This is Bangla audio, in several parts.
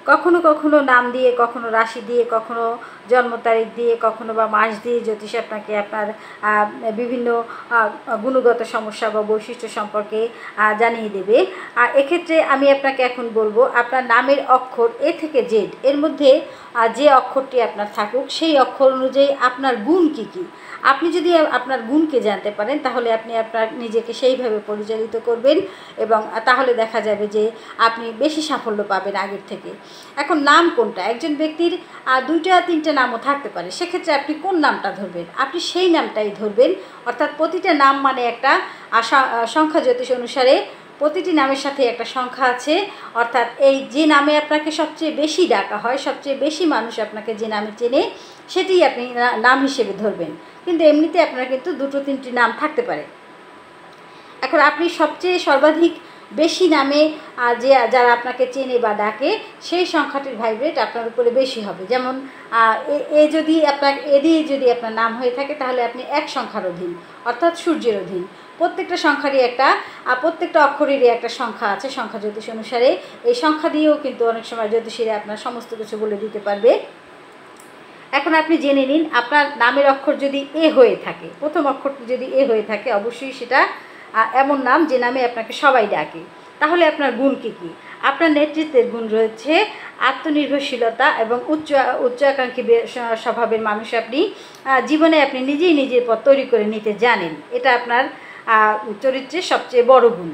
কখনো কখনো নাম দিয়ে, কখনো রাশি দিয়ে, কখনো জন্ম তারিখ দিয়ে, কখনো বা মাস দিয়ে জ্যোতিষ আপনাকে আপনার বিভিন্ন গুণগত সমস্যা বা বৈশিষ্ট্য সম্পর্কে জানিয়ে দেবে। এক্ষেত্রে আমি আপনাকে এখন বলবো, আপনার নামের অক্ষর এ থেকে জেড এর মধ্যে যে অক্ষরটি আপনার থাকুক, সেই অক্ষর অনুযায়ী আপনার গুণ কী কী। আপনি যদি আপনার গুণকে জানতে পারেন, তাহলে আপনি আপনার নিজেকে সেইভাবে পরিচালিত করবেন এবং তাহলে দেখা যাবে যে আপনি বেশি সাফল্য পাবেন আগের থেকে। এখন নাম কোনটা, একজন ব্যক্তির 2-3টা নামও থাকতে পারে, সেক্ষেত্রে আপনি কোন নামটা ধরবেন, আপনি সেই নামটাই ধরবেন। অর্থাৎ প্রতিটা নাম মানে একটা সংখ্যা জ্যোতিষ অনুসারে প্রতিটি নামের সাথে একটা সংখ্যা আছে। অর্থাৎ এই যে নামে আপনাকে সবচেয়ে বেশি ডাকা হয়, সবচেয়ে বেশি মানুষ আপনাকে যে নামে চেনে, সেটিই আপনি নাম হিসেবে ধরবেন। কিন্তু এমনিতে আপনার কিন্তু 2-3টি নাম থাকতে পারে। এখন আপনি সবচেয়ে সর্বাধিক বেশি নামে যারা আপনাকে চেনে বা ডাকে, সেই সংখ্যাটির ভাইব্রেট আপনার উপরে বেশি হবে। যেমন এ দিয়ে যদি আপনার নাম হয়ে থাকে, তাহলে আপনি 1 সংখ্যার অধীন, অর্থাৎ সূর্যের অধীন। প্রত্যেকটা সংখ্যারই প্রত্যেকটা অক্ষরেরই একটা সংখ্যা আছে সংখ্যা জ্যোতিষ অনুসারে। এই সংখ্যা দিয়েও কিন্তু অনেক সময় জ্যোতিষীরা আপনার সমস্ত কিছু বলে দিতে পারবে। এখন আপনি জেনে নিন, আপনার নামের অক্ষর যদি এ হয়ে থাকে, প্রথম অক্ষরটি যদি এ হয়ে থাকে, অবশ্যই সেটা এমন নাম যে নামে আপনাকে সবাই ডাকে। তাহলে আপনার গুণ কী কী? আপনার নেতৃত্বের গুণ রয়েছে, আত্মনির্ভরশীলতা এবং উচ্চাকাঙ্ক্ষী স্বভাবের মানুষ আপনি। জীবনে আপনি নিজেই নিজের পথ তৈরি করে নিতে জানেন, এটা আপনার চরিত্রের সবচেয়ে বড় গুণ।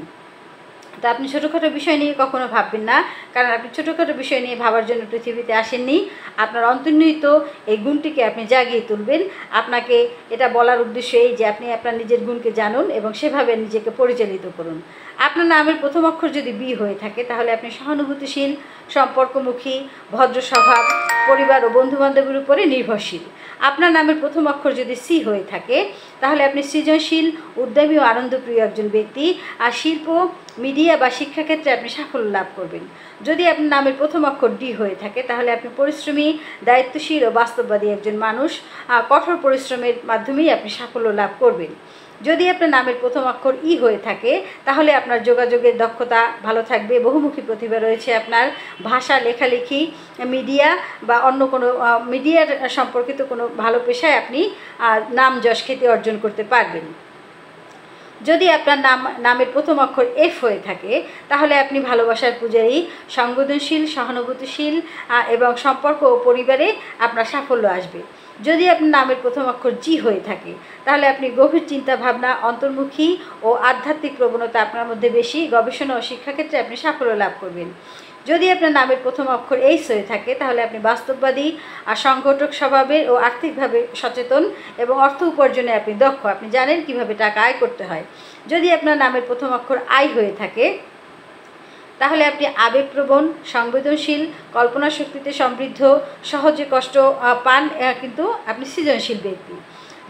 তা আপনি ছোটোখাটো বিষয় নিয়ে কখনো ভাববেন না, কারণ আপনি ছোটোখাটো বিষয় নিয়ে ভাবার জন্য পৃথিবীতে আসেননি। আপনার অন্তর্নিহিত এই গুণটিকে আপনি জাগিয়ে তুলবেন। আপনাকে এটা বলার উদ্দেশ্য এই যে আপনি আপনার নিজের গুণকে জানুন এবং সেভাবে নিজেকে পরিচালিত করুন। আপনার নামের প্রথম অক্ষর যদি বি হয়ে থাকে, তাহলে আপনি সহানুভূতিশীল, সম্পর্কমুখী, ভদ্র স্বভাব, পরিবার ও বন্ধুবান্ধবের উপরে নির্ভরশীল। আপনার নামের প্রথম অক্ষর যদি সি হয়ে থাকে, তাহলে আপনি সৃজনশীল, উদ্যমী ও আনন্দপ্রিয় একজন ব্যক্তি। আর শিল্প, মিডিয়া বা শিক্ষাক্ষেত্রে আপনি সাফল্য লাভ করবেন। যদি আপনার নামের প্রথম অক্ষর ডি হয়ে থাকে, তাহলে আপনি পরিশ্রমী, দায়িত্বশীল ও বাস্তববাদী একজন মানুষ। কঠোর পরিশ্রমের মাধ্যমেই আপনি সাফল্য লাভ করবেন। যদি আপনার নামের প্রথম অক্ষর ই হয়ে থাকে, তাহলে আপনার যোগাযোগের দক্ষতা ভালো থাকবে, বহুমুখী প্রতিভা রয়েছে আপনার। ভাষা, লেখালেখি, মিডিয়া বা অন্য কোনো মিডিয়ার সম্পর্কিত কোনো ভালো পেশায় আপনি নাম যশ খ্যাতি অর্জন করতে পারবেন। যদি আপনার নামের প্রথম অক্ষর এফ হয়ে থাকে, তাহলে আপনি ভালোবাসার পূজারী, সংবেদনশীল, সহানুভূতিশীল এবং সম্পর্ক ও পরিবারে আপনার সাফল্য আসবে। যদি আপনার নামের প্রথম অক্ষর জি হয়ে থাকে, তাহলে আপনি গভীর চিন্তা ভাবনা, অন্তর্মুখী ও আধ্যাত্মিক প্রবণতা আপনার মধ্যে বেশি। গবেষণা ও শিক্ষাক্ষেত্রে আপনি সাফল্য লাভ করবেন। যদি আপনার নামের প্রথম অক্ষর এইচ হয়ে থাকে, তাহলে আপনি বাস্তববাদী, সংগঠক স্বভাবের ও আর্থিকভাবে সচেতন এবং অর্থ উপার্জনে আপনি দক্ষ। আপনি জানেন কিভাবে টাকা আয় করতে হয়। যদি আপনার নামের প্রথম অক্ষর আই হয়ে থাকে, তাহলে আপনি আবেগপ্রবণ, সংবেদনশীল, কল্পনা শক্তিতে সমৃদ্ধ, সহজে কষ্ট পান, কিন্তু আপনি সৃজনশীল ব্যক্তি।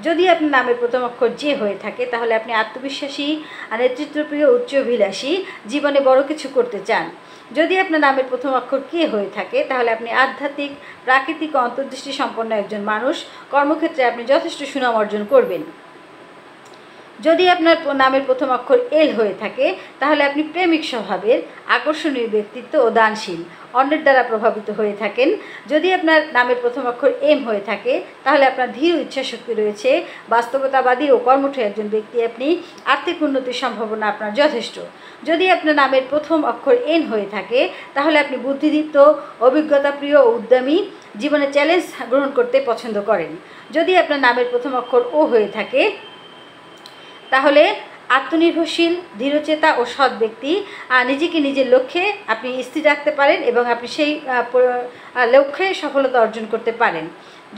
যদি আপনার নামের প্রথম অক্ষর জে হয়ে থাকে, তাহলে আপনি আত্মবিশ্বাসী, নেতৃত্বপ্রিয়, উচ্চাভিলাষী, জীবনে বড় কিছু করতে চান। যদি আপনার নামের প্রথম অক্ষর কে হয়ে থাকে, তাহলে আপনি আধ্যাত্মিক, প্রাকৃতিক ও অন্তর্দৃষ্টি সম্পন্ন একজন মানুষ। কর্মক্ষেত্রে আপনি যথেষ্ট সুনাম অর্জন করবেন। যদি আপনার নামের প্রথম অক্ষর এল হয়ে থাকে, তাহলে আপনি প্রেমিক স্বভাবের, আকর্ষণীয় ব্যক্তিত্ব ও দানশীল, অন্যের দ্বারা প্রভাবিত হয়ে থাকেন। যদি আপনার নামের প্রথম অক্ষর এম হয়ে থাকে, তাহলে আপনার ধীর ইচ্ছাশক্তি রয়েছে, বাস্তবতাবাদী ও কর্মঠ একজন ব্যক্তি আপনি। আর্থিক উন্নতির সম্ভাবনা আপনার যথেষ্ট। যদি আপনার নামের প্রথম অক্ষর এন হয়ে থাকে, তাহলে আপনি বুদ্ধিদীপ্ত, অভিজ্ঞতাপ্রিয় ও উদ্যমী, জীবনে চ্যালেঞ্জ গ্রহণ করতে পছন্দ করেন। যদি আপনার নামের প্রথম অক্ষর ও হয়ে থাকে, তাহলে আত্মনির্ভরশীল, দৃঢ়চেতা ও সৎ ব্যক্তি। নিজেকে নিজের লক্ষ্যে আপনি স্থির রাখতে পারেন এবং আপনি সেই লক্ষ্যে সফলতা অর্জন করতে পারেন।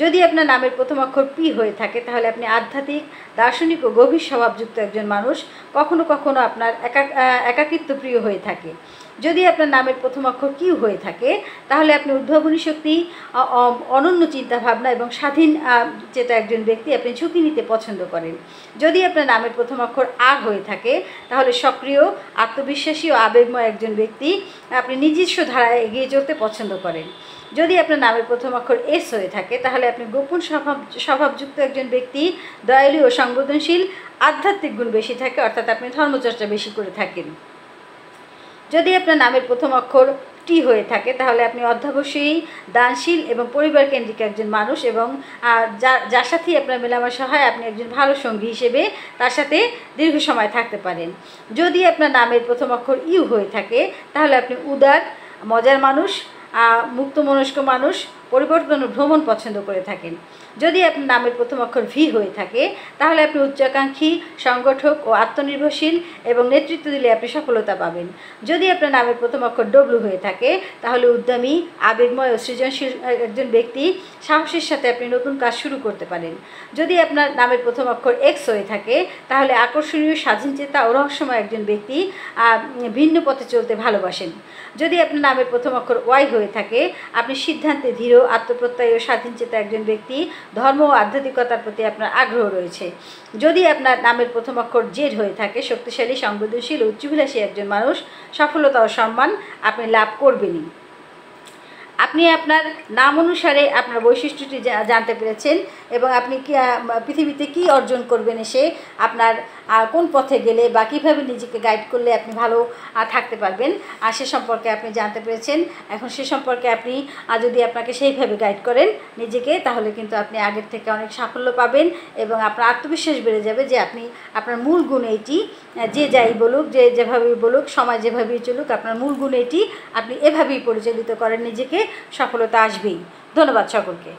যদি আপনার নামের প্রথম অক্ষর পি হয়ে থাকে, তাহলে আপনি আধ্যাত্মিক, দার্শনিক ও গভীর স্বভাবযুক্ত একজন মানুষ। কখনো কখনো আপনার একাকিত্ব প্রিয় হয়ে থাকে। যদি আপনার নামের প্রথম অক্ষর কিউ হয়ে থাকে, তাহলে আপনি উদ্ভাবনী শক্তি, অনন্য চিন্তাভাবনা এবং স্বাধীন চেতা একজন ব্যক্তি। আপনি ঝুঁকি নিতে পছন্দ করেন। যদি আপনার নামের প্রথম অক্ষর আর হয়ে থাকে, তাহলে সক্রিয়, আত্মবিশ্বাসী ও আবেগময় একজন ব্যক্তি। আপনি নিজস্ব ধারায় এগিয়ে চলতে পছন্দ করেন। যদি আপনার নামের প্রথম অক্ষর এস হয়ে থাকে, তাহলে আপনি গোপন স্বভাবযুক্ত একজন ব্যক্তি, দয়ালু ও সংবেদনশীল, আধ্যাত্মিক গুণ বেশি থাকে, অর্থাৎ আপনি ধর্মচর্চা বেশি করে থাকেন। যদি আপনার নামের প্রথম অক্ষর টি হয়ে থাকে তাহলে আপনি অধ্যবসায়ী, দানশীল এবং পরিবার কেন্দ্রিক একজন মানুষ, এবং যার সাথেই আপনার মেলামেশা হয় আপনি একজন ভালো সঙ্গী হিসেবে তার সাথে দীর্ঘ সময় থাকতে পারেন। যদি আপনার নামের প্রথম অক্ষর ইউ হয়ে থাকে তাহলে আপনি উদার, মজার মানুষ, মুক্তমনস্ক মানুষ, পরিবর্তন ও ভ্রমণ পছন্দ করে থাকেন। যদি আপনার নামের প্রথম অক্ষর ভি হয়ে থাকে তাহলে আপনি উচ্চাকাঙ্ক্ষী, সংগঠক ও আত্মনির্ভরশীল এবং নেতৃত্ব দিলে আপনি সফলতা পাবেন। যদি আপনার নামের প্রথম অক্ষর ডব্লু হয়ে থাকে তাহলে উদ্যমী, আবেগময় ও সৃজনশীল একজন ব্যক্তি, সাহসের সাথে আপনি নতুন কাজ শুরু করতে পারেন। যদি আপনার নামের প্রথম অক্ষর এক্স হয়ে থাকে তাহলে আকর্ষণীয়, স্বাধীনচেতা ও রহস্যময় একজন ব্যক্তি, ভিন্ন পথে চলতে ভালোবাসেন। যদি আপনার নামের প্রথম অক্ষর ওয়াই হয়ে থাকে আপনি সিদ্ধান্তে ধীর, আত্মপ্রত্যয়ী ও স্বাধীনচেতা একজন ব্যক্তি, ধর্ম ও আধ্যাত্মিকতার প্রতি আপনার আগ্রহ রয়েছে। যদি আপনার নামের প্রথম অক্ষর জেড হয়ে থাকে শক্তিশালী, সংবেদনশীল ও উচ্চাভিলাষী একজন মানুষ, সফলতা ও সম্মান আপনি লাভ করবেনই। আপনি আপনার নাম অনুসারে আপনার বৈশিষ্ট্যটি জানতে পেরেছেন এবং আপনি কি পৃথিবীতে কী অর্জন করবেন, এসে আপনার কোন পথে গেলে বা কীভাবে নিজেকে গাইড করলে আপনি ভালো থাকতে পারবেন সে সম্পর্কে আপনি জানতে পেরেছেন। এখন সে সম্পর্কে আপনি যদি আপনাকে সেইভাবে গাইড করেন নিজেকে, তাহলে কিন্তু আপনি আগের থেকে অনেক সাফল্য পাবেন এবং আপনার আত্মবিশ্বাস বেড়ে যাবে যে আপনি আপনার মূল গুণ এটি, যে যাই বলুক, যে যেভাবেই বলুক, সময় যেভাবেই চলুক, আপনার মূল গুণ এটি, আপনি এভাবেই পরিচালিত করেন নিজেকে, সফলতা আসবেই। ধন্যবাদ সকলকে।